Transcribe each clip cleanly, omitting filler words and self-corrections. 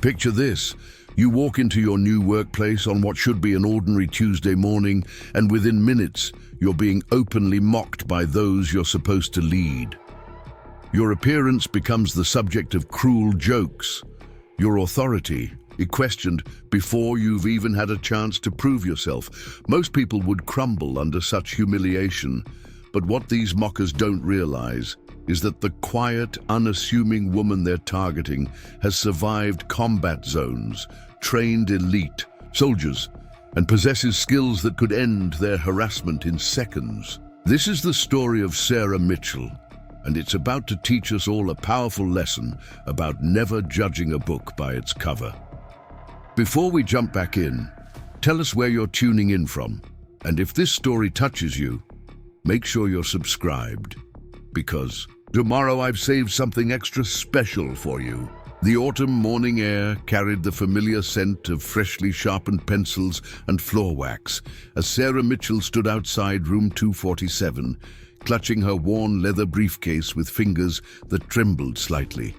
Picture this. You walk into your new workplace on what should be an ordinary Tuesday morning, and within minutes, you're being openly mocked by those you're supposed to lead. Your appearance becomes the subject of cruel jokes. Your authority is questioned before you've even had a chance to prove yourself. Most people would crumble under such humiliation, but what these mockers don't realize is that the quiet, unassuming woman they're targeting has survived combat zones, trained elite soldiers, and possesses skills that could end their harassment in seconds. This is the story of Sarah Mitchell, and it's about to teach us all a powerful lesson about never judging a book by its cover. Before we jump back in, tell us where you're tuning in from, and if this story touches you, make sure you're subscribed, because tomorrow I've saved something extra special for you. The autumn morning air carried the familiar scent of freshly sharpened pencils and floor wax as Sarah Mitchell stood outside room 247, clutching her worn leather briefcase with fingers that trembled slightly.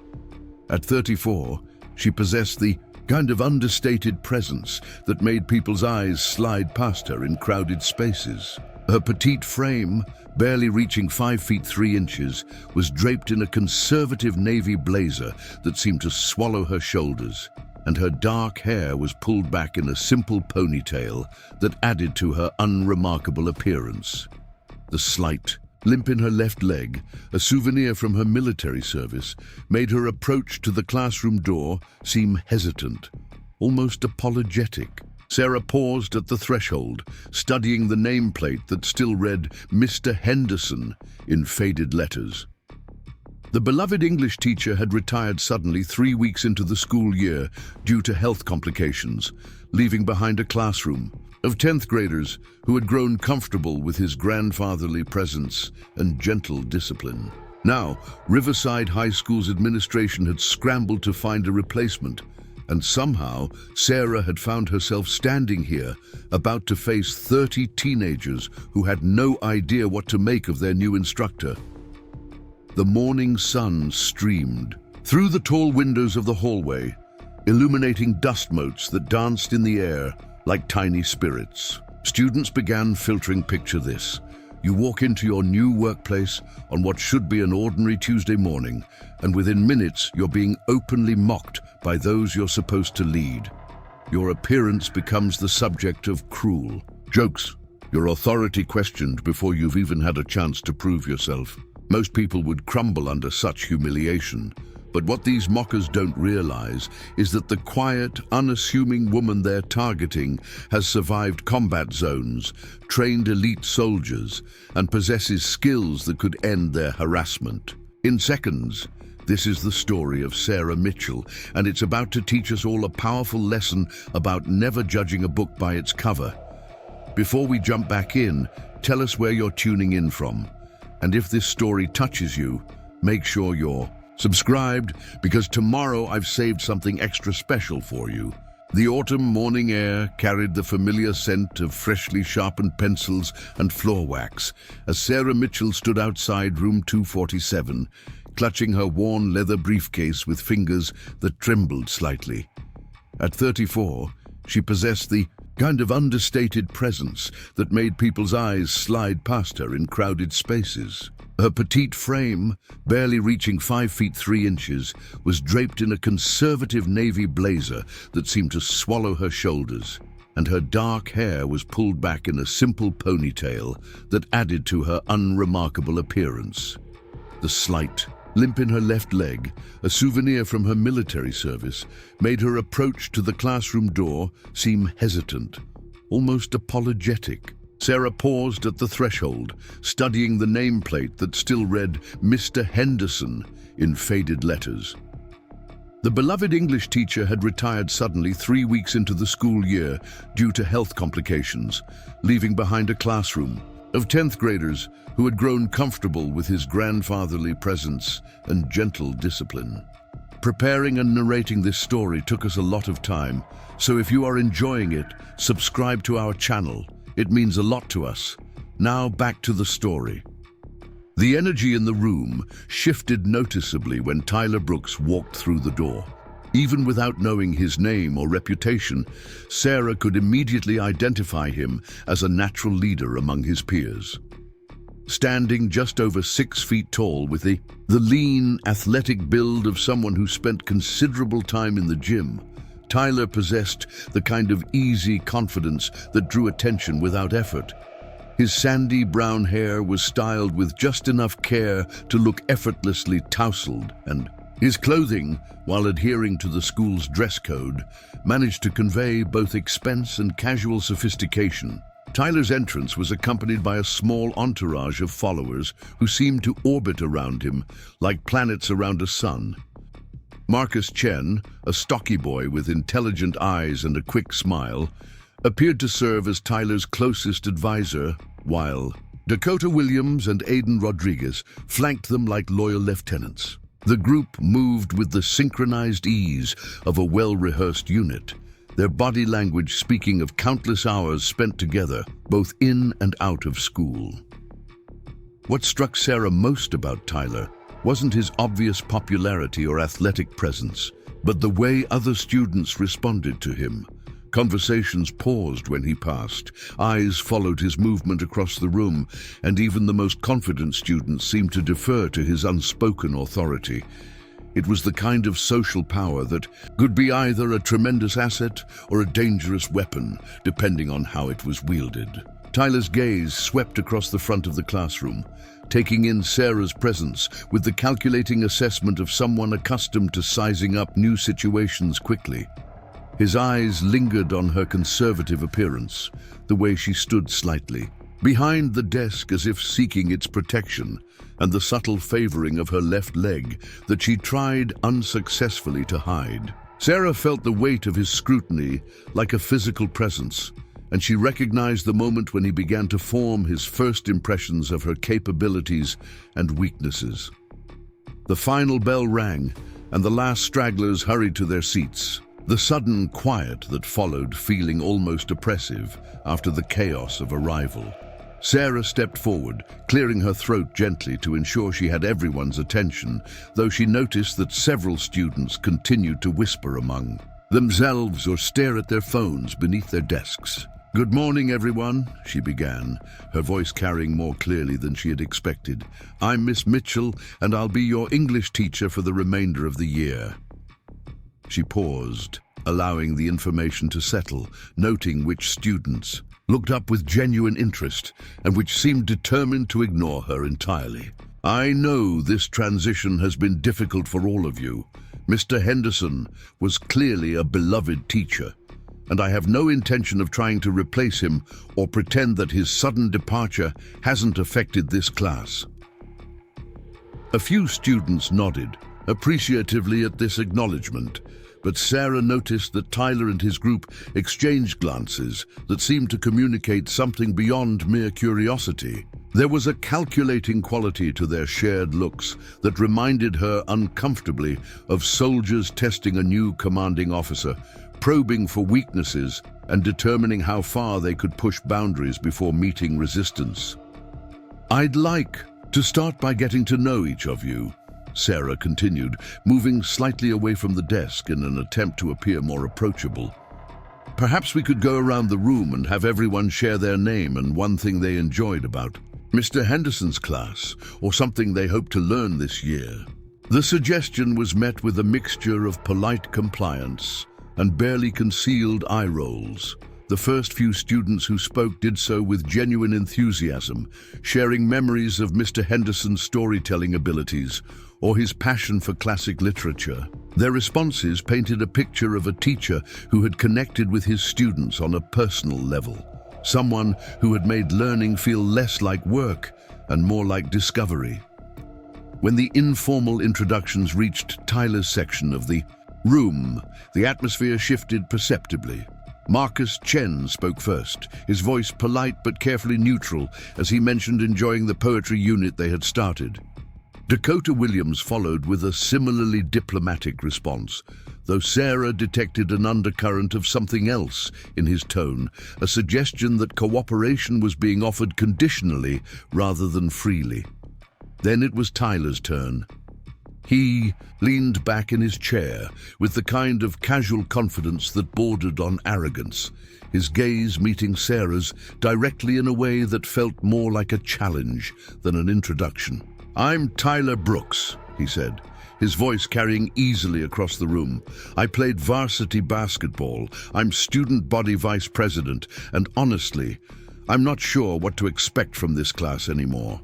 At 34, she possessed the kind of understated presence that made people's eyes slide past her in crowded spaces. Her petite frame, barely reaching 5 feet 3 inches, was draped in a conservative navy blazer that seemed to swallow her shoulders, and her dark hair was pulled back in a simple ponytail that added to her unremarkable appearance. The slight limp in her left leg, a souvenir from her military service, made her approach to the classroom door seem hesitant, almost apologetic. Sarah paused at the threshold, studying the nameplate that still read Mr. Henderson in faded letters. The beloved English teacher had retired suddenly 3 weeks into the school year due to health complications, leaving behind a classroom of 10th graders who had grown comfortable with his grandfatherly presence and gentle discipline. Now, Riverside High School's administration had scrambled to find a replacement, and somehow Sarah had found herself standing here, about to face 30 teenagers who had no idea what to make of their new instructor. The morning sun streamed through the tall windows of the hallway, illuminating dust motes that danced in the air like tiny spirits. Students began filtering. Picture this. You walk into your new workplace on what should be an ordinary Tuesday morning, and within minutes you're being openly mocked by those you're supposed to lead. Your appearance becomes the subject of cruel jokes. Your authority questioned before you've even had a chance to prove yourself. Most people would crumble under such humiliation, but what these mockers don't realize is that the quiet, unassuming woman they're targeting has survived combat zones, trained elite soldiers, and possesses skills that could end their harassment in seconds. This is the story of Sarah Mitchell, and it's about to teach us all a powerful lesson about never judging a book by its cover. Before we jump back in, tell us where you're tuning in from, and if this story touches you, make sure you're subscribed, because tomorrow I've saved something extra special for you. The autumn morning air carried the familiar scent of freshly sharpened pencils and floor wax as Sarah Mitchell stood outside room 247, clutching her worn leather briefcase with fingers that trembled slightly. At 34, she possessed the kind of understated presence that made people's eyes slide past her in crowded spaces. Her petite frame, barely reaching 5 feet 3 inches, was draped in a conservative navy blazer that seemed to swallow her shoulders, and her dark hair was pulled back in a simple ponytail that added to her unremarkable appearance. The slight limp in her left leg, a souvenir from her military service, made her approach to the classroom door seem hesitant, almost apologetic. Sarah paused at the threshold, studying the nameplate that still read Mr. Henderson in faded letters. The beloved English teacher had retired suddenly 3 weeks into the school year due to health complications, leaving behind a classroom of 10th graders who had grown comfortable with his grandfatherly presence and gentle discipline. Preparing and narrating this story took us a lot of time, so if you are enjoying it, subscribe to our channel. It means a lot to us. Now back to the story. The energy in the room shifted noticeably when Tyler Brooks walked through the door. Even without knowing his name or reputation, Sarah could immediately identify him as a natural leader among his peers. Standing just over 6 feet tall with the lean, athletic build of someone who spent considerable time in the gym, Tyler possessed the kind of easy confidence that drew attention without effort. His sandy brown hair was styled with just enough care to look effortlessly tousled, and his clothing, while adhering to the school's dress code, managed to convey both expense and casual sophistication. Tyler's entrance was accompanied by a small entourage of followers who seemed to orbit around him like planets around a sun. Marcus Chen, a stocky boy with intelligent eyes and a quick smile, appeared to serve as Tyler's closest advisor, while Dakota Williams and Aiden Rodriguez flanked them like loyal lieutenants. The group moved with the synchronized ease of a well-rehearsed unit, their body language speaking of countless hours spent together, both in and out of school. What struck Sarah most about Tyler wasn't his obvious popularity or athletic presence, but the way other students responded to him. Conversations paused when he passed, eyes followed his movement across the room, and even the most confident students seemed to defer to his unspoken authority. It was the kind of social power that could be either a tremendous asset or a dangerous weapon, depending on how it was wielded. Tyler's gaze swept across the front of the classroom, taking in Sarah's presence with the calculating assessment of someone accustomed to sizing up new situations quickly. His eyes lingered on her conservative appearance, the way she stood slightly behind the desk as if seeking its protection, and the subtle favoring of her left leg that she tried unsuccessfully to hide. Sarah felt the weight of his scrutiny like a physical presence, and she recognized the moment when he began to form his first impressions of her capabilities and weaknesses. The final bell rang, and the last stragglers hurried to their seats, the sudden quiet that followed feeling almost oppressive after the chaos of arrival. Sarah stepped forward, clearing her throat gently to ensure she had everyone's attention, though she noticed that several students continued to whisper among themselves or stare at their phones beneath their desks. "Good morning, everyone," she began, her voice carrying more clearly than she had expected. "I'm Miss Mitchell, and I'll be your English teacher for the remainder of the year." She paused, allowing the information to settle, noting which students looked up with genuine interest and which seemed determined to ignore her entirely. "I know this transition has been difficult for all of you. Mr. Henderson was clearly a beloved teacher, and I have no intention of trying to replace him or pretend that his sudden departure hasn't affected this class." A few students nodded appreciatively at this acknowledgement, but Sarah noticed that Tyler and his group exchanged glances that seemed to communicate something beyond mere curiosity. There was a calculating quality to their shared looks that reminded her uncomfortably of soldiers testing a new commanding officer, probing for weaknesses and determining how far they could push boundaries before meeting resistance. "I'd like to start by getting to know each of you," Sarah continued, moving slightly away from the desk in an attempt to appear more approachable. "Perhaps we could go around the room and have everyone share their name and one thing they enjoyed about Mr. Henderson's class, or something they hope to learn this year." The suggestion was met with a mixture of polite compliance and barely concealed eye rolls. The first few students who spoke did so with genuine enthusiasm, sharing memories of Mr. Henderson's storytelling abilities or his passion for classic literature. Their responses painted a picture of a teacher who had connected with his students on a personal level, someone who had made learning feel less like work and more like discovery. When the informal introductions reached Tyler's section of the room, the atmosphere shifted perceptibly. Marcus Chen spoke first, his voice polite but carefully neutral as he mentioned enjoying the poetry unit they had started. Dakota Williams followed with a similarly diplomatic response, though Sarah detected an undercurrent of something else in his tone, a suggestion that cooperation was being offered conditionally rather than freely. Then it was Tyler's turn. He leaned back in his chair with the kind of casual confidence that bordered on arrogance, his gaze meeting Sarah's directly in a way that felt more like a challenge than an introduction. "I'm Tyler Brooks," he said, his voice carrying easily across the room. "I played varsity basketball. I'm student body vice president, and honestly, I'm not sure what to expect from this class anymore."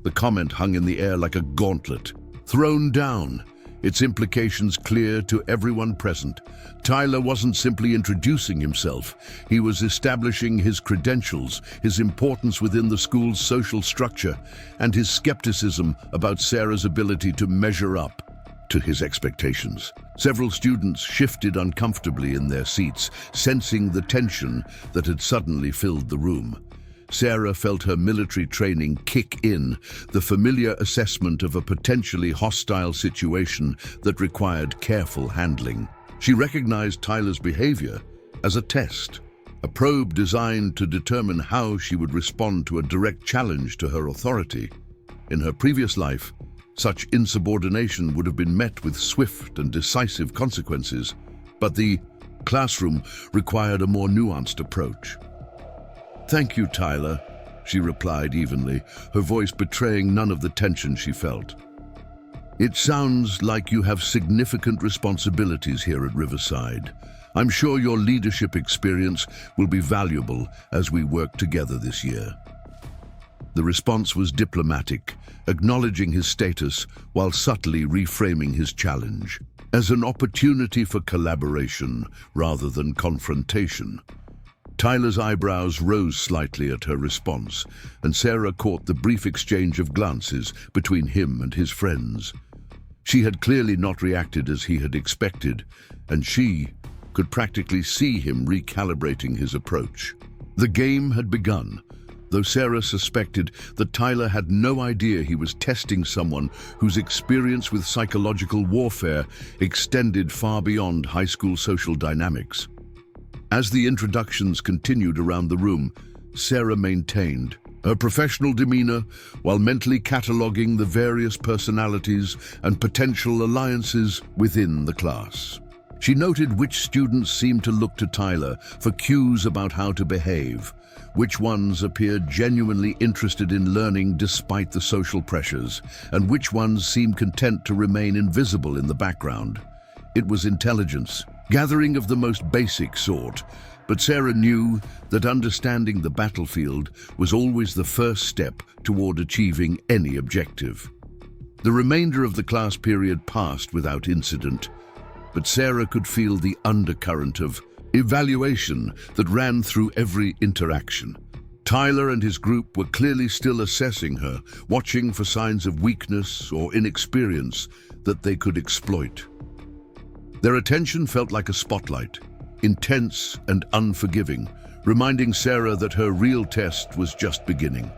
The comment hung in the air like a gauntlet, thrown down, its implications clear to everyone present. Tyler wasn't simply introducing himself, he was establishing his credentials, his importance within the school's social structure, and his skepticism about Sarah's ability to measure up to his expectations. Several students shifted uncomfortably in their seats, sensing the tension that had suddenly filled the room. Sarah felt her military training kick in, the familiar assessment of a potentially hostile situation that required careful handling. She recognized Tyler's behavior as a test, a probe designed to determine how she would respond to a direct challenge to her authority. In her previous life, such insubordination would have been met with swift and decisive consequences, but the classroom required a more nuanced approach. "Thank you, Tyler," she replied evenly, her voice betraying none of the tension she felt. "It sounds like you have significant responsibilities here at Riverside. I'm sure your leadership experience will be valuable as we work together this year." The response was diplomatic, acknowledging his status while subtly reframing his challenge as an opportunity for collaboration rather than confrontation. Tyler's eyebrows rose slightly at her response, and Sarah caught the brief exchange of glances between him and his friends. She had clearly not reacted as he had expected, and she could practically see him recalibrating his approach. The game had begun, though Sarah suspected that Tyler had no idea he was testing someone whose experience with psychological warfare extended far beyond high school social dynamics. As the introductions continued around the room, Sarah maintained her professional demeanor while mentally cataloging the various personalities and potential alliances within the class. She noted which students seemed to look to Tyler for cues about how to behave, which ones appeared genuinely interested in learning despite the social pressures, and which ones seemed content to remain invisible in the background. It was intelligence, gathering of the most basic sort, but Sarah knew that understanding the battlefield was always the first step toward achieving any objective. The remainder of the class period passed without incident, but Sarah could feel the undercurrent of evaluation that ran through every interaction. Tyler and his group were clearly still assessing her, watching for signs of weakness or inexperience that they could exploit. Their attention felt like a spotlight, intense and unforgiving, reminding Sarah that her real test was just beginning.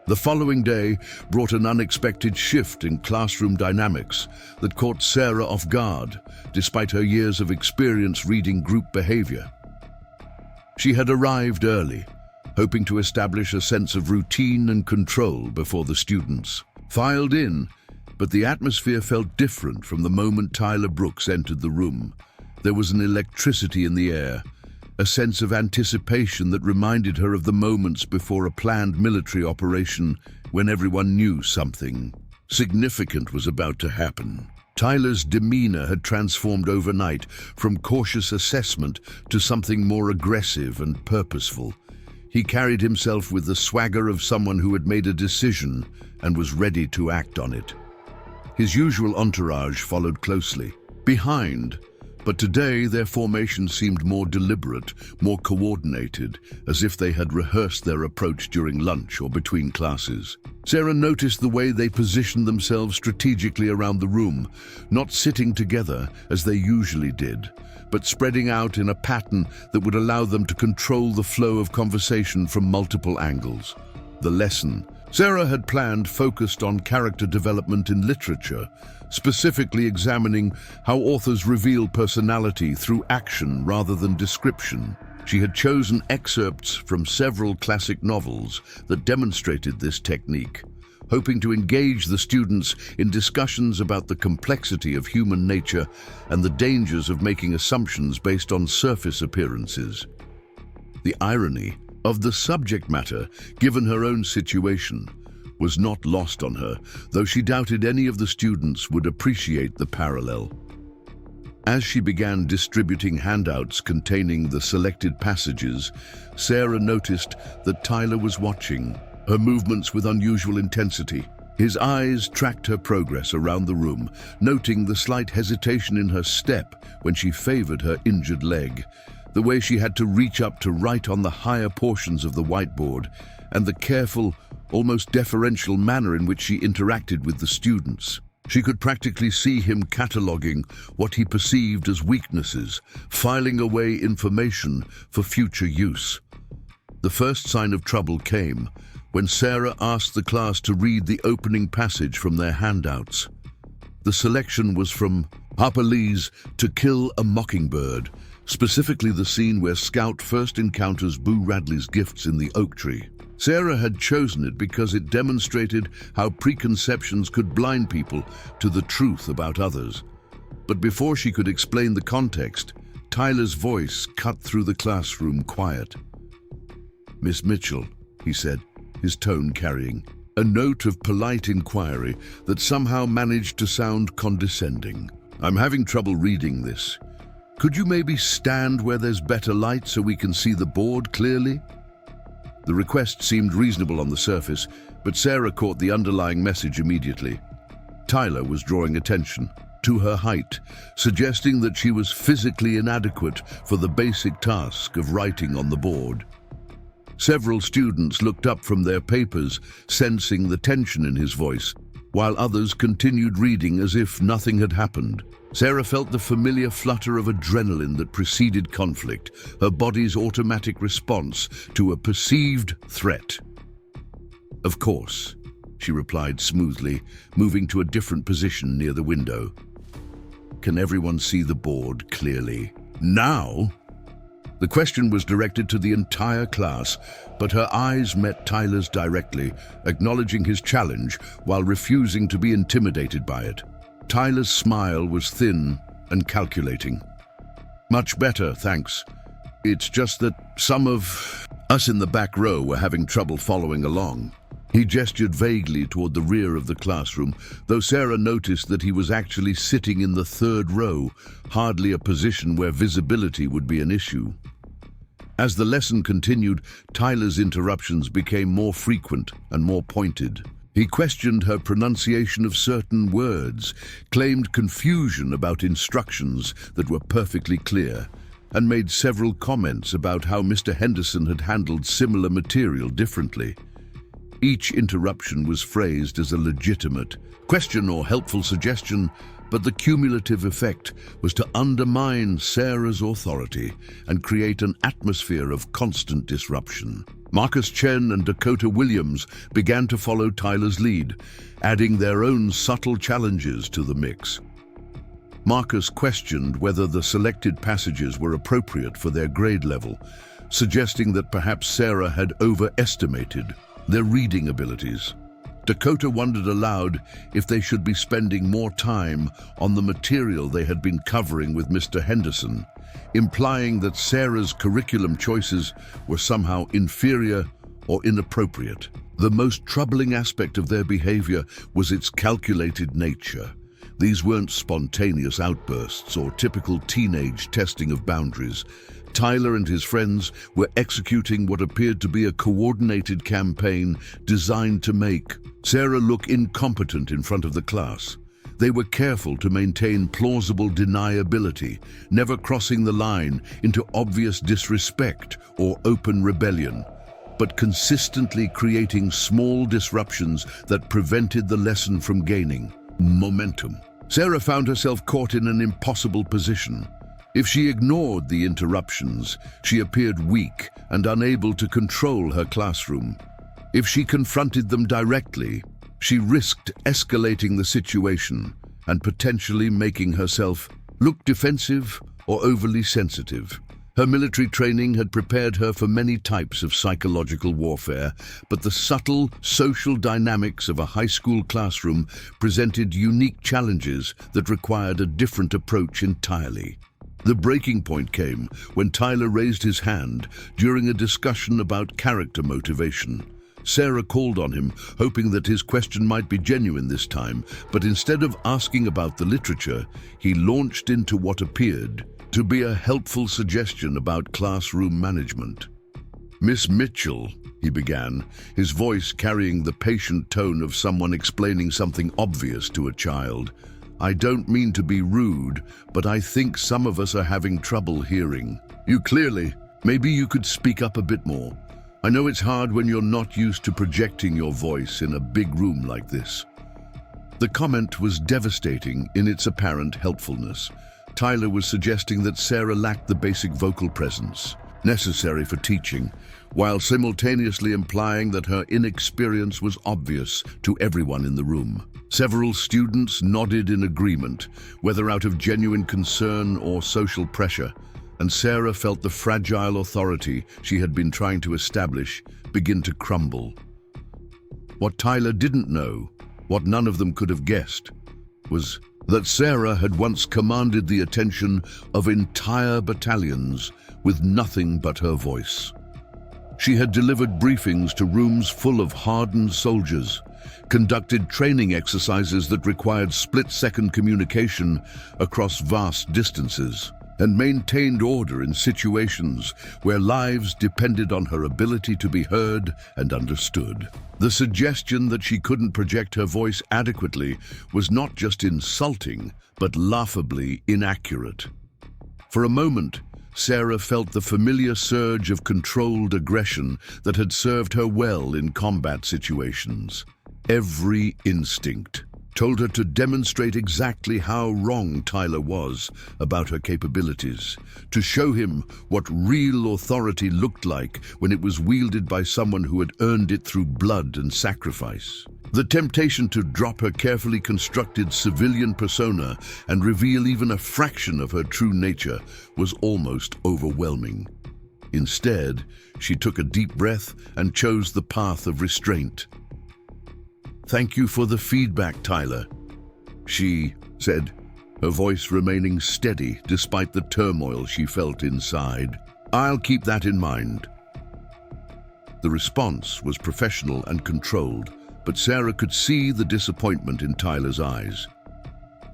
The following day brought an unexpected shift in classroom dynamics that caught Sarah off guard, despite her years of experience reading group behavior. She had arrived early, hoping to establish a sense of routine and control before the students filed in, but the atmosphere felt different from the moment Tyler Brooks entered the room. There was an electricity in the air, a sense of anticipation that reminded her of the moments before a planned military operation when everyone knew something significant was about to happen. Tyler's demeanor had transformed overnight from cautious assessment to something more aggressive and purposeful. He carried himself with the swagger of someone who had made a decision and was ready to act on it. His usual entourage followed closely, behind, but today their formation seemed more deliberate, more coordinated, as if they had rehearsed their approach during lunch or between classes. Sarah noticed the way they positioned themselves strategically around the room, not sitting together as they usually did, but spreading out in a pattern that would allow them to control the flow of conversation from multiple angles. The lesson Sarah had planned focused on character development in literature, specifically examining how authors reveal personality through action rather than description. She had chosen excerpts from several classic novels that demonstrated this technique, hoping to engage the students in discussions about the complexity of human nature and the dangers of making assumptions based on surface appearances. The irony of the subject matter, given her own situation, was not lost on her, though she doubted any of the students would appreciate the parallel. As she began distributing handouts containing the selected passages, Sarah noticed that Tyler was watching her movements with unusual intensity. His eyes tracked her progress around the room, noting the slight hesitation in her step when she favored her injured leg, the way she had to reach up to write on the higher portions of the whiteboard, and the careful, almost deferential manner in which she interacted with the students. She could practically see him cataloging what he perceived as weaknesses, filing away information for future use. The first sign of trouble came when Sarah asked the class to read the opening passage from their handouts. The selection was from Harper Lee's To Kill a Mockingbird, specifically the scene where Scout first encounters Boo Radley's gifts in the oak tree. Sarah had chosen it because it demonstrated how preconceptions could blind people to the truth about others. But before she could explain the context, Tyler's voice cut through the classroom quiet. "Miss Mitchell," he said, his tone carrying a note of polite inquiry that somehow managed to sound condescending. "I'm having trouble reading this. Could you maybe stand where there's better light so we can see the board clearly?" The request seemed reasonable on the surface, but Sarah caught the underlying message immediately. Tyler was drawing attention to her height, suggesting that she was physically inadequate for the basic task of writing on the board. Several students looked up from their papers, sensing the tension in his voice, while others continued reading as if nothing had happened. Sarah felt the familiar flutter of adrenaline that preceded conflict, her body's automatic response to a perceived threat. "Of course," she replied smoothly, moving to a different position near the window. "Can everyone see the board clearly now?" The question was directed to the entire class, but her eyes met Tyler's directly, acknowledging his challenge while refusing to be intimidated by it. Tyler's smile was thin and calculating. "Much better, thanks. It's just that some of us in the back row were having trouble following along." He gestured vaguely toward the rear of the classroom, though Sarah noticed that he was actually sitting in the third row, hardly a position where visibility would be an issue. As the lesson continued, Tyler's interruptions became more frequent and more pointed. He questioned her pronunciation of certain words, claimed confusion about instructions that were perfectly clear, and made several comments about how Mr. Henderson had handled similar material differently. Each interruption was phrased as a legitimate question or helpful suggestion, but the cumulative effect was to undermine Sarah's authority and create an atmosphere of constant disruption. Marcus Chen and Dakota Williams began to follow Tyler's lead, adding their own subtle challenges to the mix. Marcus questioned whether the selected passages were appropriate for their grade level, suggesting that perhaps Sarah had overestimated their reading abilities. Dakota wondered aloud if they should be spending more time on the material they had been covering with Mr. Henderson, implying that Sarah's curriculum choices were somehow inferior or inappropriate. The most troubling aspect of their behavior was its calculated nature. These weren't spontaneous outbursts or typical teenage testing of boundaries. Tyler and his friends were executing what appeared to be a coordinated campaign designed to make Sarah look incompetent in front of the class. They were careful to maintain plausible deniability, never crossing the line into obvious disrespect or open rebellion, but consistently creating small disruptions that prevented the lesson from gaining momentum. Sarah found herself caught in an impossible position. If she ignored the interruptions, she appeared weak and unable to control her classroom. If she confronted them directly, she risked escalating the situation and potentially making herself look defensive or overly sensitive. Her military training had prepared her for many types of psychological warfare, but the subtle social dynamics of a high school classroom presented unique challenges that required a different approach entirely. The breaking point came when Tyler raised his hand during a discussion about character motivation. Sarah called on him, hoping that his question might be genuine this time, but instead of asking about the literature, he launched into what appeared to be a helpful suggestion about classroom management. "Miss Mitchell," he began, his voice carrying the patient tone of someone explaining something obvious to a child. "I don't mean to be rude, but I think some of us are having trouble hearing you clearly. Maybe you could speak up a bit more. I know it's hard when you're not used to projecting your voice in a big room like this." The comment was devastating in its apparent helpfulness. Tyler was suggesting that Sarah lacked the basic vocal presence necessary for teaching, while simultaneously implying that her inexperience was obvious to everyone in the room. Several students nodded in agreement, whether out of genuine concern or social pressure, and Sarah felt the fragile authority she had been trying to establish begin to crumble. What Tyler didn't know, what none of them could have guessed, was that Sarah had once commanded the attention of entire battalions with nothing but her voice. She had delivered briefings to rooms full of hardened soldiers, conducted training exercises that required split-second communication across vast distances, and maintained order in situations where lives depended on her ability to be heard and understood. The suggestion that she couldn't project her voice adequately was not just insulting, but laughably inaccurate. For a moment, Sarah felt the familiar surge of controlled aggression that had served her well in combat situations. Every instinct told her to demonstrate exactly how wrong Tyler was about her capabilities, to show him what real authority looked like when it was wielded by someone who had earned it through blood and sacrifice. The temptation to drop her carefully constructed civilian persona and reveal even a fraction of her true nature was almost overwhelming. Instead, she took a deep breath and chose the path of restraint. "Thank you for the feedback, Tyler," she said, her voice remaining steady despite the turmoil she felt inside. "I'll keep that in mind." The response was professional and controlled, but Sarah could see the disappointment in Tyler's eyes.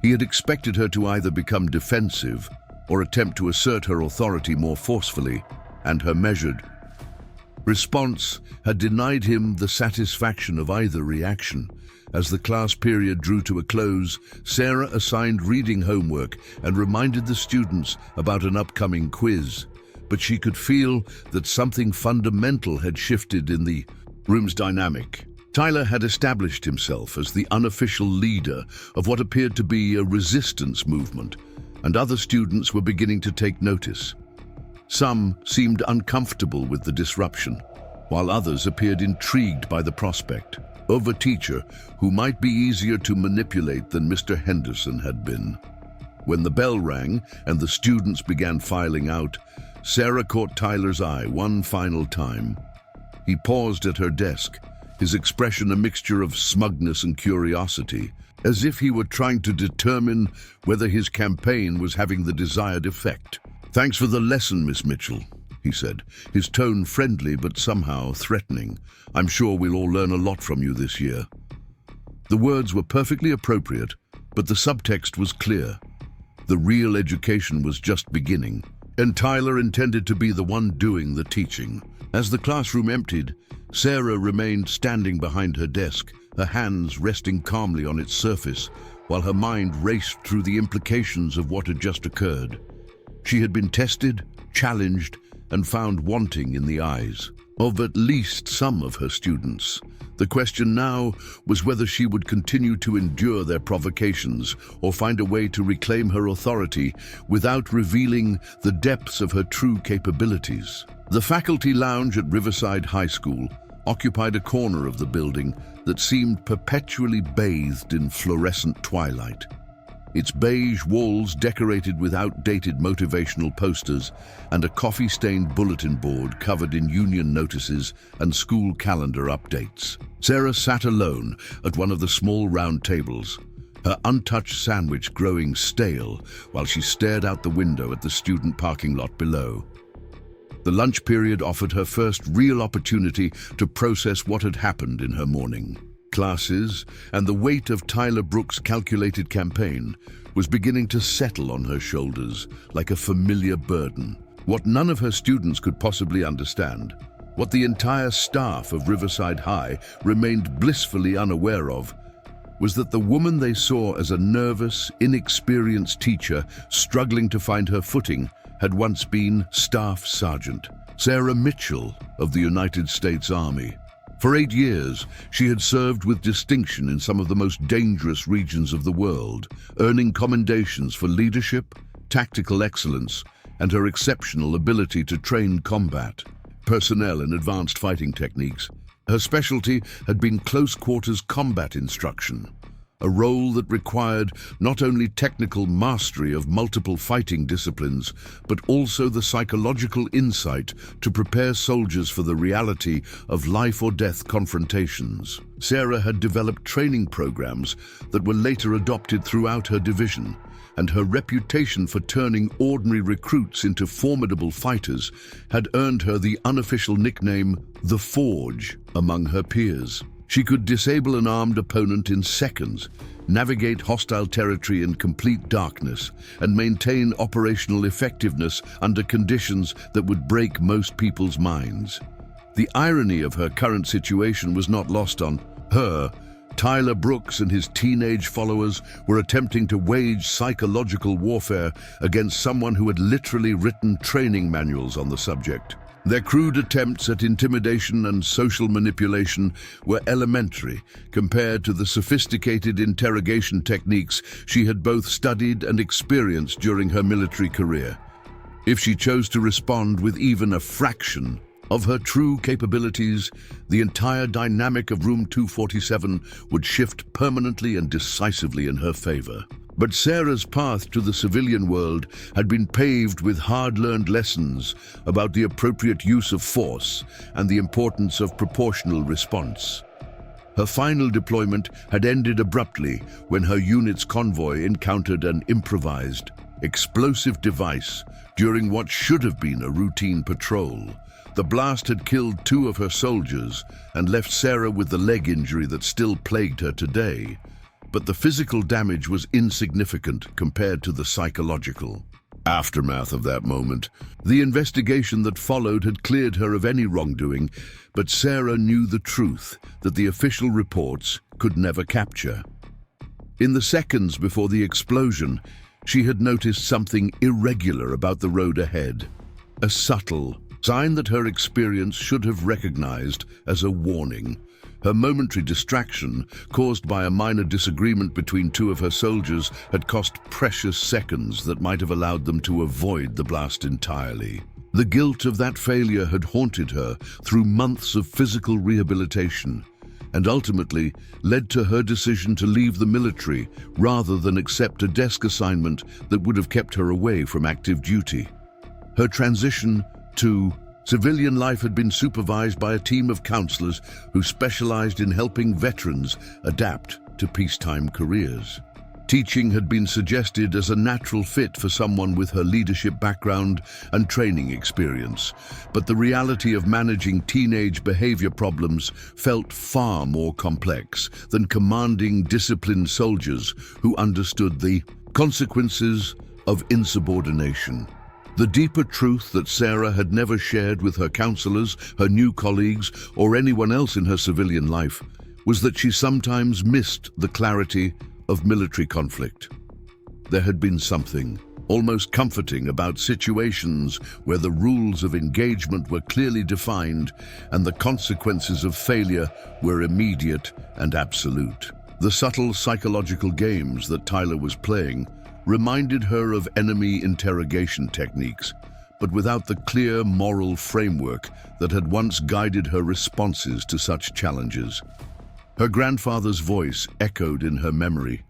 He had expected her to either become defensive or attempt to assert her authority more forcefully, and her measured response had denied him the satisfaction of either reaction. As the class period drew to a close, Sarah assigned reading homework and reminded the students about an upcoming quiz. But she could feel that something fundamental had shifted in the room's dynamic. Tyler had established himself as the unofficial leader of what appeared to be a resistance movement, and other students were beginning to take notice. Some seemed uncomfortable with the disruption, while others appeared intrigued by the prospect of a teacher who might be easier to manipulate than Mr. Henderson had been. When the bell rang and the students began filing out, Sarah caught Tyler's eye one final time. He paused at her desk, his expression a mixture of smugness and curiosity, as if he were trying to determine whether his campaign was having the desired effect. "Thanks for the lesson, Miss Mitchell," he said, his tone friendly but somehow threatening. "I'm sure we'll all learn a lot from you this year." The words were perfectly appropriate, but the subtext was clear. The real education was just beginning, and Tyler intended to be the one doing the teaching. As the classroom emptied, Sarah remained standing behind her desk, her hands resting calmly on its surface, while her mind raced through the implications of what had just occurred. She had been tested, challenged, and found wanting in the eyes of at least some of her students. The question now was whether she would continue to endure their provocations or find a way to reclaim her authority without revealing the depths of her true capabilities. The faculty lounge at Riverside High School occupied a corner of the building that seemed perpetually bathed in fluorescent twilight. its beige walls decorated with outdated motivational posters and a coffee-stained bulletin board covered in union notices and school calendar updates. Sarah sat alone at one of the small round tables, her untouched sandwich growing stale while she stared out the window at the student parking lot below. The lunch period offered her first real opportunity to process what had happened in her morning. Classes and the weight of Tyler Brooks' calculated campaign was beginning to settle on her shoulders like a familiar burden. What none of her students could possibly understand, what the entire staff of Riverside High remained blissfully unaware of, was that the woman they saw as a nervous, inexperienced teacher struggling to find her footing had once been Staff Sergeant Sarah Mitchell of the United States Army. For 8 years, she had served with distinction in some of the most dangerous regions of the world, earning commendations for leadership, tactical excellence, and her exceptional ability to train combat personnel in advanced fighting techniques. Her specialty had been close-quarters combat instruction, a role that required not only technical mastery of multiple fighting disciplines, but also the psychological insight to prepare soldiers for the reality of life-or-death confrontations. Sarah had developed training programs that were later adopted throughout her division, and her reputation for turning ordinary recruits into formidable fighters had earned her the unofficial nickname The Forge among her peers. She could disable an armed opponent in seconds, navigate hostile territory in complete darkness, and maintain operational effectiveness under conditions that would break most people's minds. The irony of her current situation was not lost on her. Tyler Brooks and his teenage followers were attempting to wage psychological warfare against someone who had literally written training manuals on the subject. Their crude attempts at intimidation and social manipulation were elementary compared to the sophisticated interrogation techniques she had both studied and experienced during her military career. If she chose to respond with even a fraction of her true capabilities, the entire dynamic of Room 247 would shift permanently and decisively in her favor. But Sarah's path to the civilian world had been paved with hard-learned lessons about the appropriate use of force and the importance of proportional response. Her final deployment had ended abruptly when her unit's convoy encountered an improvised, explosive device during what should have been a routine patrol. The blast had killed 2 of her soldiers and left Sarah with the leg injury that still plagued her today. But the physical damage was insignificant compared to the psychological aftermath of that moment. The investigation that followed had cleared her of any wrongdoing, but Sarah knew the truth that the official reports could never capture. In the seconds before the explosion, she had noticed something irregular about the road ahead, a subtle sign that her experience should have recognized as a warning. Her momentary distraction, caused by a minor disagreement between 2 of her soldiers, had cost precious seconds that might have allowed them to avoid the blast entirely. The guilt of that failure had haunted her through months of physical rehabilitation, and ultimately led to her decision to leave the military rather than accept a desk assignment that would have kept her away from active duty. Her transition to civilian life had been supervised by a team of counselors who specialized in helping veterans adapt to peacetime careers. Teaching had been suggested as a natural fit for someone with her leadership background and training experience, but the reality of managing teenage behavior problems felt far more complex than commanding disciplined soldiers who understood the consequences of insubordination. The deeper truth that Sarah had never shared with her counselors, her new colleagues, or anyone else in her civilian life was that she sometimes missed the clarity of military conflict. There had been something almost comforting about situations where the rules of engagement were clearly defined and the consequences of failure were immediate and absolute. The subtle psychological games that Tyler was playing reminded her of enemy interrogation techniques, but without the clear moral framework that had once guided her responses to such challenges. Her grandfather's voice echoed in her memory.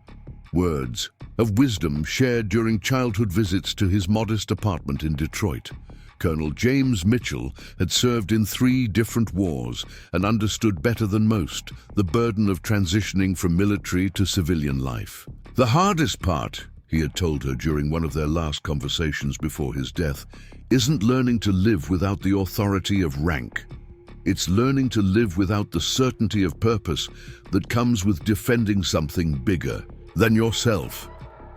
Words, of wisdom shared during childhood visits to his modest apartment in Detroit. Colonel James Mitchell had served in 3 different wars and understood better than most the burden of transitioning from military to civilian life. "The hardest part," he had told her during one of their last conversations before his death, "isn't learning to live without the authority of rank. It's learning to live without the certainty of purpose that comes with defending something bigger than yourself."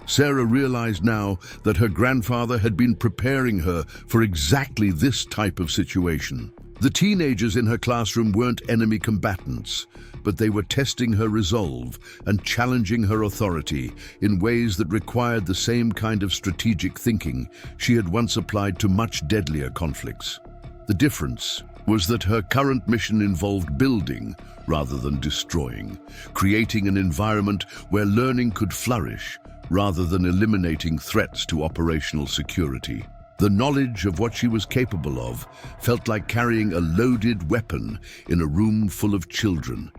Sarah realized now that her grandfather had been preparing her for exactly this type of situation. The teenagers in her classroom weren't enemy combatants, but they were testing her resolve and challenging her authority in ways that required the same kind of strategic thinking she had once applied to much deadlier conflicts. The difference was that her current mission involved building rather than destroying, creating an environment where learning could flourish rather than eliminating threats to operational security. The knowledge of what she was capable of felt like carrying a loaded weapon in a room full of children.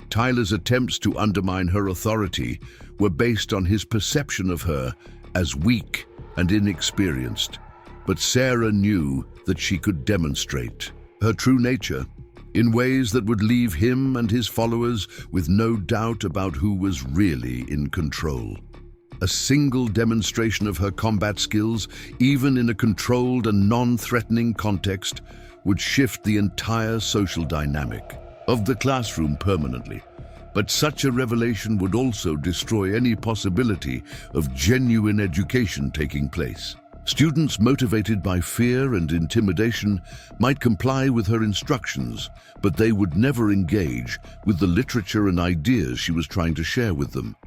Tyler's attempts to undermine her authority were based on his perception of her as weak and inexperienced, but Sarah knew that she could demonstrate her true nature in ways that would leave him and his followers with no doubt about who was really in control. A single demonstration of her combat skills, even in a controlled and non-threatening context, would shift the entire social dynamic of the classroom permanently. But such a revelation would also destroy any possibility of genuine education taking place. Students motivated by fear and intimidation might comply with her instructions, but they would never engage with the literature and ideas she was trying to share with them.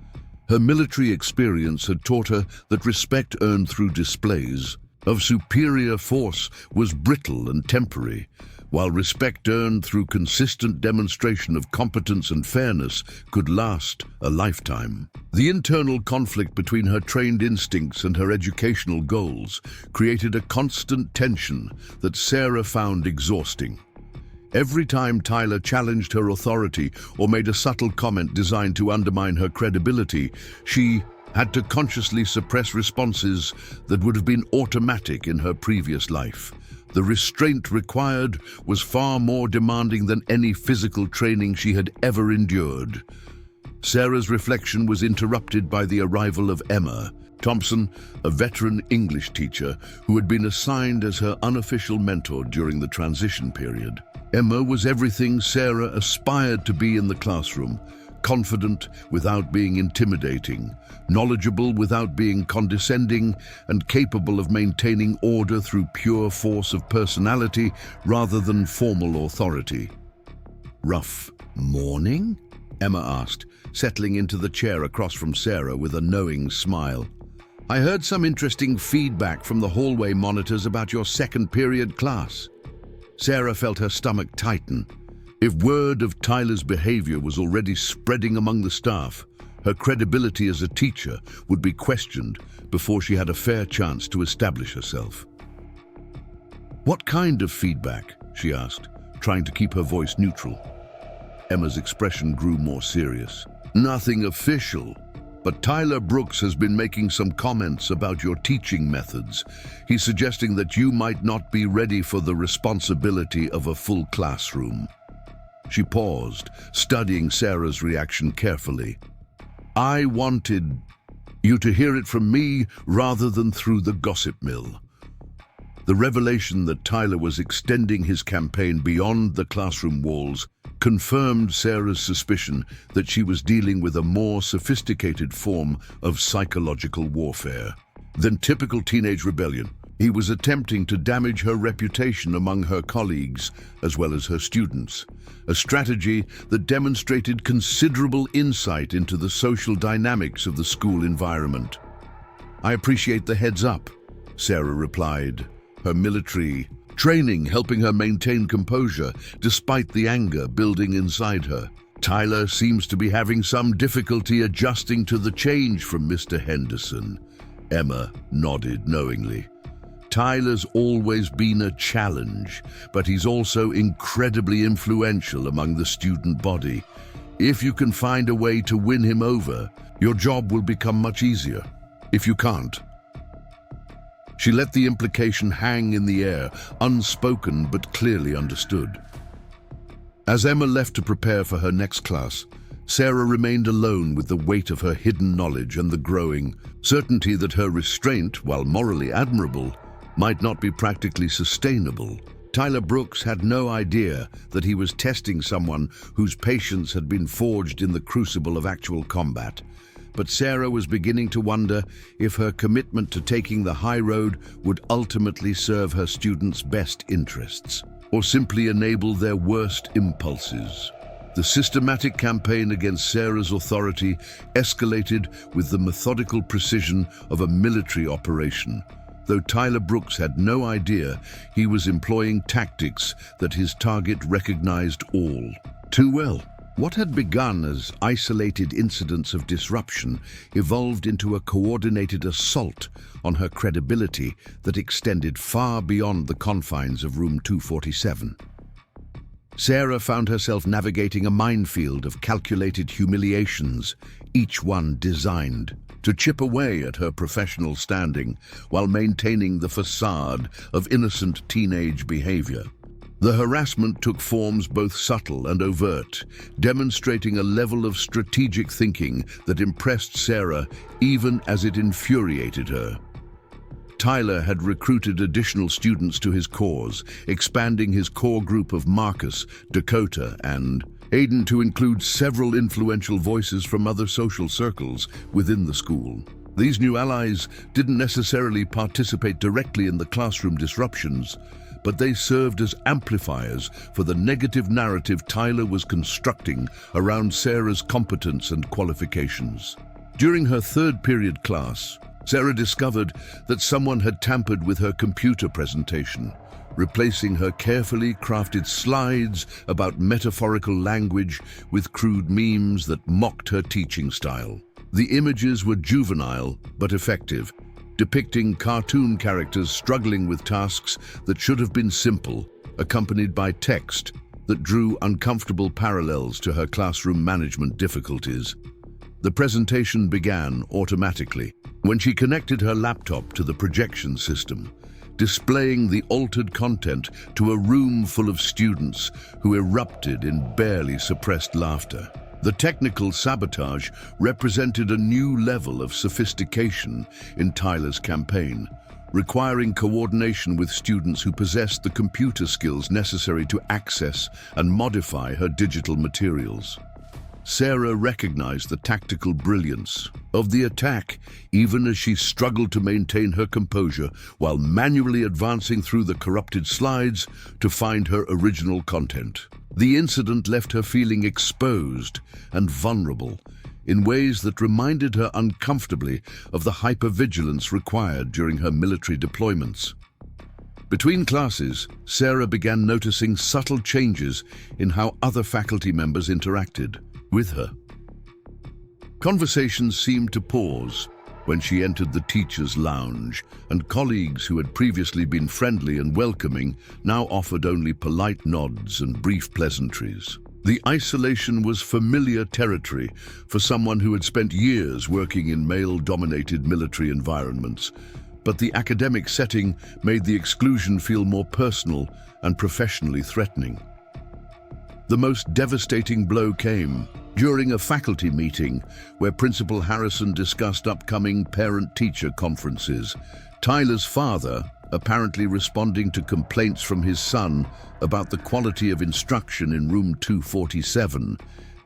Her military experience had taught her that respect earned through displays of superior force was brittle and temporary, while respect earned through consistent demonstration of competence and fairness could last a lifetime. The internal conflict between her trained instincts and her educational goals created a constant tension that Sarah found exhausting. Every time Tyler challenged her authority or made a subtle comment designed to undermine her credibility, she had to consciously suppress responses that would have been automatic in her previous life. The restraint required was far more demanding than any physical training she had ever endured. Sarah's reflection was interrupted by the arrival of Emma Thompson, a veteran English teacher who had been assigned as her unofficial mentor during the transition period. Emma was everything Sarah aspired to be in the classroom: confident without being intimidating, knowledgeable without being condescending, and capable of maintaining order through pure force of personality rather than formal authority. "Rough morning?" Emma asked, settling into the chair across from Sarah with a knowing smile. "I heard some interesting feedback from the hallway monitors about your second period class." Sarah felt her stomach tighten. If word of Tyler's behavior was already spreading among the staff, her credibility as a teacher would be questioned before she had a fair chance to establish herself. "What kind of feedback?" she asked, trying to keep her voice neutral. Emma's expression grew more serious. "Nothing official, but Tyler Brooks has been making some comments about your teaching methods. He's suggesting that you might not be ready for the responsibility of a full classroom." She paused, studying Sarah's reaction carefully. "I wanted you to hear it from me rather than through the gossip mill." The revelation that Tyler was extending his campaign beyond the classroom walls confirmed Sarah's suspicion that she was dealing with a more sophisticated form of psychological warfare than typical teenage rebellion. He was attempting to damage her reputation among her colleagues as well as her students, a strategy that demonstrated considerable insight into the social dynamics of the school environment. "I appreciate the heads up," Sarah replied, her military training helping her maintain composure despite the anger building inside her. "Tyler seems to be having some difficulty adjusting to the change from Mr. Henderson." Emma nodded knowingly. "Tyler's always been a challenge, but he's also incredibly influential among the student body. If you can find a way to win him over, Your job will become much easier, if you can't. She let the implication hang in the air, unspoken but clearly understood. As Emma left to prepare for her next class, Sarah remained alone with the weight of her hidden knowledge and the growing certainty that her restraint, while morally admirable, might not be practically sustainable. Tyler Brooks had no idea that he was testing someone whose patience had been forged in the crucible of actual combat. But Sarah was beginning to wonder if her commitment to taking the high road would ultimately serve her students' best interests, or simply enable their worst impulses. The systematic campaign against Sarah's authority escalated with the methodical precision of a military operation. Though Tyler Brooks had no idea, he was employing tactics that his target recognized all too well. What had begun as isolated incidents of disruption evolved into a coordinated assault on her credibility that extended far beyond the confines of room 247. Sarah found herself navigating a minefield of calculated humiliations, each one designed to chip away at her professional standing while maintaining the facade of innocent teenage behavior. The harassment took forms both subtle and overt, demonstrating a level of strategic thinking that impressed Sarah even as it infuriated her. Tyler had recruited additional students to his cause, expanding his core group of Marcus, Dakota, and Aiden to include several influential voices from other social circles within the school. These new allies didn't necessarily participate directly in the classroom disruptions, but they served as amplifiers for the negative narrative Tyler was constructing around Sarah's competence and qualifications. During her third period class, Sarah discovered that someone had tampered with her computer presentation, replacing her carefully crafted slides about metaphorical language with crude memes that mocked her teaching style. The images were juvenile but effective, depicting cartoon characters struggling with tasks that should have been simple, accompanied by text that drew uncomfortable parallels to her classroom management difficulties. The presentation began automatically when she connected her laptop to the projection system, displaying the altered content to a room full of students who erupted in barely suppressed laughter. The technical sabotage represented a new level of sophistication in Tyler's campaign, requiring coordination with students who possessed the computer skills necessary to access and modify her digital materials. Sarah recognized the tactical brilliance of the attack, even as she struggled to maintain her composure while manually advancing through the corrupted slides to find her original content. The incident left her feeling exposed and vulnerable in ways that reminded her uncomfortably of the hypervigilance required during her military deployments. Between classes, Sarah began noticing subtle changes in how other faculty members interacted with her. Conversations seemed to pause when she entered the teacher's lounge, and colleagues who had previously been friendly and welcoming now offered only polite nods and brief pleasantries. The isolation was familiar territory for someone who had spent years working in male-dominated military environments, but the academic setting made the exclusion feel more personal and professionally threatening. The most devastating blow came during a faculty meeting where Principal Harrison discussed upcoming parent-teacher conferences. Tyler's father, apparently responding to complaints from his son about the quality of instruction in room 247,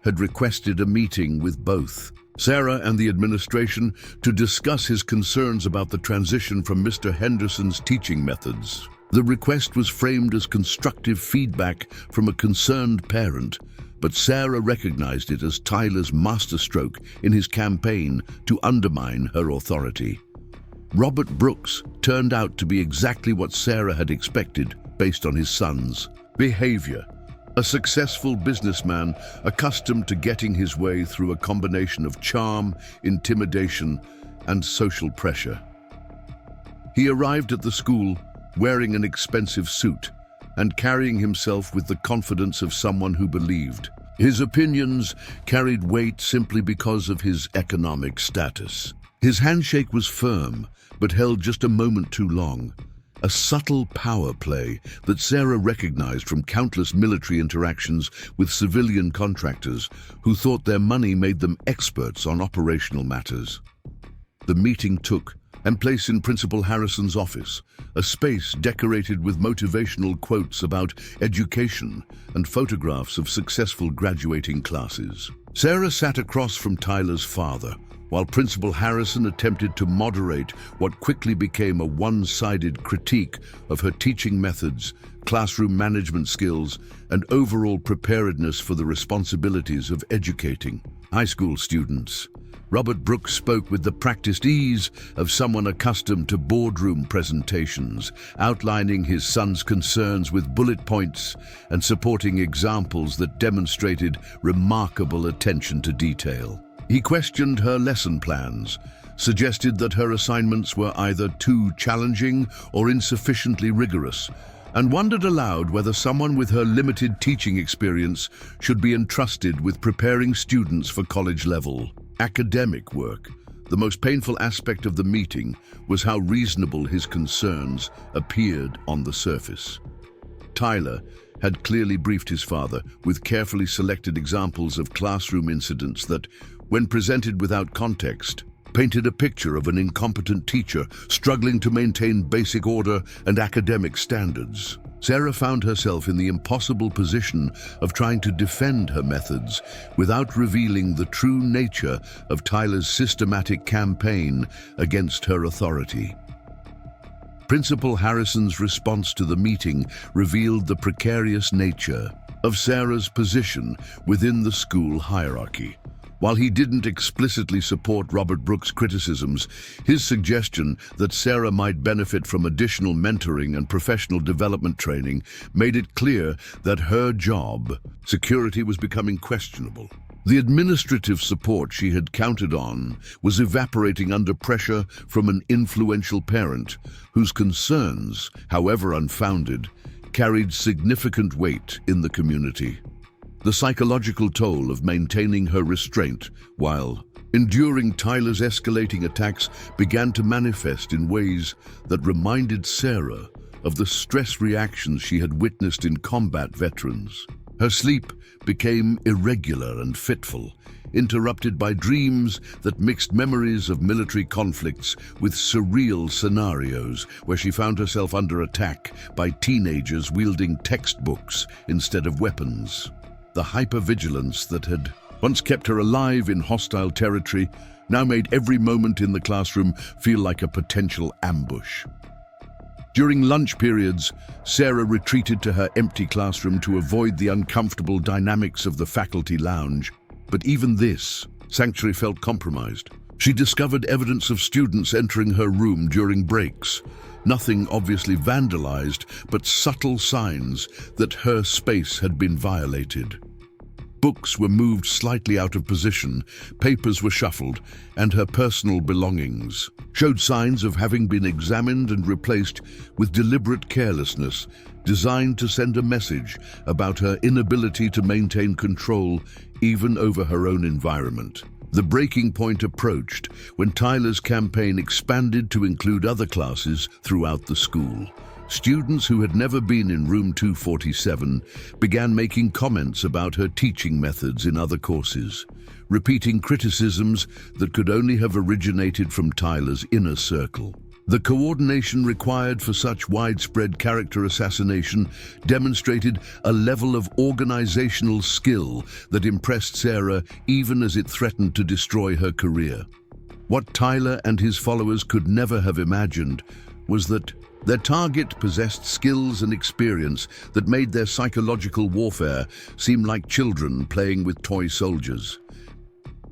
had requested a meeting with both Sarah and the administration to discuss his concerns about the transition from Mr. Henderson's teaching methods. The request was framed as constructive feedback from a concerned parent, but Sarah recognized it as Tyler's masterstroke in his campaign to undermine her authority. Robert Brooks turned out to be exactly what Sarah had expected based on his son's behavior. A successful businessman accustomed to getting his way through a combination of charm, intimidation, and social pressure. He arrived at the school wearing an expensive suit and carrying himself with the confidence of someone who believed His opinions carried weight simply because of his economic status. His handshake was firm, but held just a moment too long. A subtle power play that Sarah recognized from countless military interactions with civilian contractors who thought their money made them experts on operational matters. The meeting took place in Principal Harrison's office, a space decorated with motivational quotes about education and photographs of successful graduating classes. Sarah sat across from Tyler's father, while Principal Harrison attempted to moderate what quickly became a one-sided critique of her teaching methods, classroom management skills, and overall preparedness for the responsibilities of educating high school students. Robert Brooks spoke with the practiced ease of someone accustomed to boardroom presentations, outlining his son's concerns with bullet points and supporting examples that demonstrated remarkable attention to detail. He questioned her lesson plans, suggested that her assignments were either too challenging or insufficiently rigorous, and wondered aloud whether someone with her limited teaching experience should be entrusted with preparing students for college-level academic work. The most painful aspect of the meeting was how reasonable his concerns appeared on the surface. Tyler had clearly briefed his father with carefully selected examples of classroom incidents that, when presented without context, painted a picture of an incompetent teacher struggling to maintain basic order and academic standards. Sarah found herself in the impossible position of trying to defend her methods without revealing the true nature of Tyler's systematic campaign against her authority. Principal Harrison's response to the meeting revealed the precarious nature of Sarah's position within the school hierarchy. While he didn't explicitly support Robert Brooks' criticisms, his suggestion that Sarah might benefit from additional mentoring and professional development training made it clear that her job security was becoming questionable. The administrative support she had counted on was evaporating under pressure from an influential parent whose concerns, however unfounded, carried significant weight in the community. The psychological toll of maintaining her restraint while enduring Tyler's escalating attacks began to manifest in ways that reminded Sarah of the stress reactions she had witnessed in combat veterans. Her sleep became irregular and fitful, interrupted by dreams that mixed memories of military conflicts with surreal scenarios where she found herself under attack by teenagers wielding textbooks instead of weapons. The hypervigilance that had once kept her alive in hostile territory now made every moment in the classroom feel like a potential ambush. During lunch periods, Sarah retreated to her empty classroom to avoid the uncomfortable dynamics of the faculty lounge. But even this sanctuary felt compromised. She discovered evidence of students entering her room during breaks. Nothing obviously vandalized, but subtle signs that her space had been violated. Books were moved slightly out of position, papers were shuffled, and her personal belongings showed signs of having been examined and replaced with deliberate carelessness, designed to send a message about her inability to maintain control even over her own environment. The breaking point approached when Tyler's campaign expanded to include other classes throughout the school. Students who had never been in room 247 began making comments about her teaching methods in other courses, repeating criticisms that could only have originated from Tyler's inner circle. The coordination required for such widespread character assassination demonstrated a level of organizational skill that impressed Sarah even as it threatened to destroy her career. What Tyler and his followers could never have imagined was that their target possessed skills and experience that made their psychological warfare seem like children playing with toy soldiers.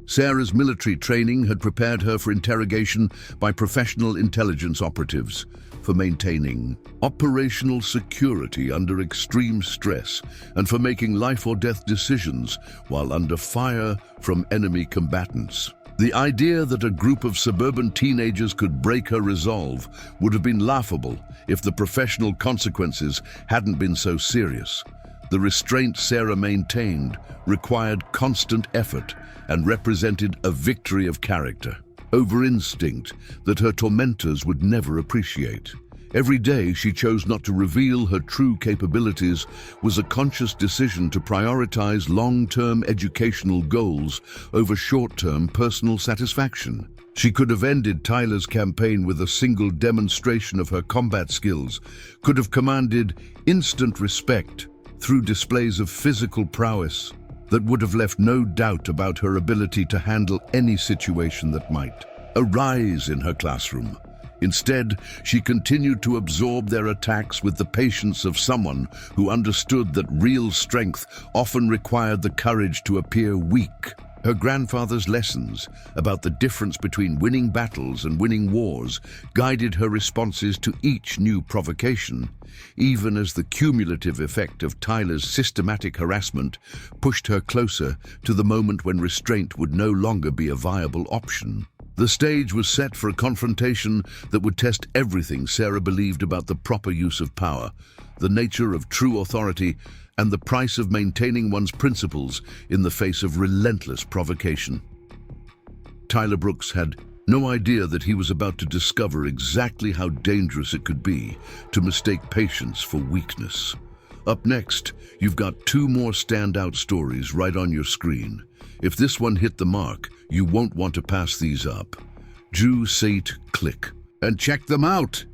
Sarah's military training had prepared her for interrogation by professional intelligence operatives, for maintaining operational security under extreme stress, and for making life or death decisions while under fire from enemy combatants. The idea that a group of suburban teenagers could break her resolve would have been laughable if the professional consequences hadn't been so serious. The restraint Sarah maintained required constant effort and represented a victory of character over instinct that her tormentors would never appreciate. Every day she chose not to reveal her true capabilities was a conscious decision to prioritize long-term educational goals over short-term personal satisfaction. She could have ended Tyler's campaign with a single demonstration of her combat skills, could have commanded instant respect through displays of physical prowess that would have left no doubt about her ability to handle any situation that might arise in her classroom. Instead, she continued to absorb their attacks with the patience of someone who understood that real strength often required the courage to appear weak. Her grandfather's lessons about the difference between winning battles and winning wars guided her responses to each new provocation, even as the cumulative effect of Tyler's systematic harassment pushed her closer to the moment when restraint would no longer be a viable option. The stage was set for a confrontation that would test everything Sarah believed about the proper use of power, the nature of true authority, and the price of maintaining one's principles in the face of relentless provocation. Tyler Brooks had no idea that he was about to discover exactly how dangerous it could be to mistake patience for weakness. Up next, you've got two more standout stories right on your screen. If this one hit the mark, you won't want to pass these up. Do, say, click, and check them out.